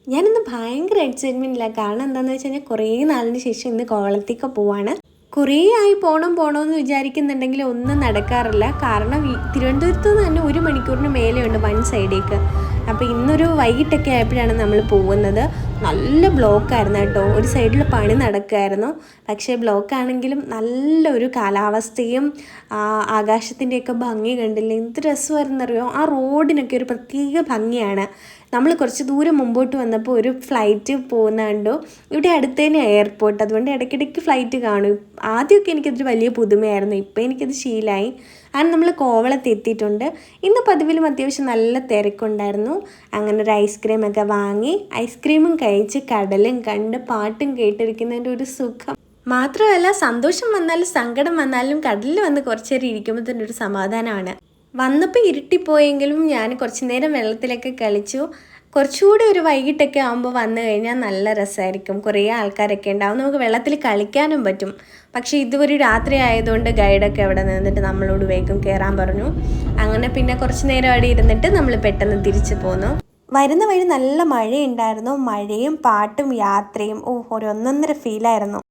ഞാനിന്ന് ഭയങ്കര എക്സൈറ്റ്മെൻറ്റിലാണ്. കാരണം എന്താണെന്ന് വെച്ച് കഴിഞ്ഞാൽ കുറേ നാളിന് ശേഷം ഇന്ന് കോവളത്തേക്ക് പോവാണ്. കുറേ ആയി പോകണമെന്ന് വിചാരിക്കുന്നുണ്ടെങ്കിൽ ഒന്നും നടക്കാറില്ല. കാരണം തിരുവനന്തപുരത്ത് നിന്ന് തന്നെ 1 മണിക്കൂറിന് മേലെയുണ്ട് വൺ സൈഡേക്ക്. അപ്പോൾ ഇന്നൊരു വൈകിട്ടൊക്കെ ആയപ്പോഴാണ് നമ്മൾ പോകുന്നത്. നല്ല ബ്ലോക്കായിരുന്നു കേട്ടോ. ഒരു സൈഡിൽ പണി നടക്കുമായിരുന്നു. പക്ഷേ ബ്ലോക്കാണെങ്കിലും നല്ലൊരു കാലാവസ്ഥയും ആകാശത്തിൻ്റെയൊക്കെ ഭംഗി കണ്ടില്ലേ, എന്ത് രസമായിരുന്നറിയോ. ആ റോഡിനൊക്കെ ഒരു പ്രത്യേക ഭംഗിയാണ്. നമ്മൾ കുറച്ച് ദൂരം മുമ്പോട്ട് വന്നപ്പോൾ ഒരു ഫ്ലൈറ്റ് പോകുന്ന കണ്ടു. ഇവിടെ അടുത്ത് തന്നെ എയർപോർട്ട്, അതുകൊണ്ട് ഇടയ്ക്കിടയ്ക്ക് ഫ്ലൈറ്റ് കാണും. ആദ്യമൊക്കെ എനിക്കതൊരു വലിയ പുതുമയായിരുന്നു, ഇപ്പോൾ എനിക്കത് ശീലമായി. അങ്ങനെ നമ്മൾ കോവളത്ത് എത്തിയിട്ടുണ്ട്. ഇന്ന് പതിവിലും അത്യാവശ്യം നല്ല തിരക്കുണ്ടായിരുന്നു. അങ്ങനെ ഒരു ഐസ്ക്രീമൊക്കെ വാങ്ങി ഐസ്ക്രീമും കഴിച്ച് കടലും കണ്ട് പാട്ടും കേട്ടിരിക്കുന്നതിൻ്റെ ഒരു സുഖം മാത്രമല്ല, സന്തോഷം വന്നാലും സങ്കടം വന്നാലും കടലിൽ വന്ന് കുറച്ച് നേരം ഇരിക്കുമ്പോൾ തന്നെ ഒരു സമാധാനമാണ്. വന്നപ്പോൾ ഇരുട്ടിപ്പോയെങ്കിലും ഞാൻ കുറച്ച് നേരം വെള്ളത്തിലൊക്കെ കളിച്ചു. കുറച്ചുകൂടി ഒരു വൈകിട്ടൊക്കെ ആകുമ്പോൾ വന്നു കഴിഞ്ഞാൽ നല്ല രസമായിരിക്കും. കുറേ ആൾക്കാരൊക്കെ ഉണ്ടാവും, നമുക്ക് വെള്ളത്തിൽ കളിക്കാനും പറ്റും. പക്ഷേ ഇതുവരെ രാത്രി ആയതുകൊണ്ട് ഗൈഡൊക്കെ അവിടെ നിന്നിട്ട് നമ്മളോട് വേഗം കയറാൻ പറഞ്ഞു. അങ്ങനെ പിന്നെ കുറച്ച് നേരം അവിടെ ഇരുന്നിട്ട് നമ്മൾ പെട്ടെന്ന് തിരിച്ചു പോന്നു. വരുന്ന വഴി നല്ല മഴയുണ്ടായിരുന്നു. മഴയും പാട്ടും യാത്രയും ഒരു ഒന്നൊന്നര ഫീലായിരുന്നു.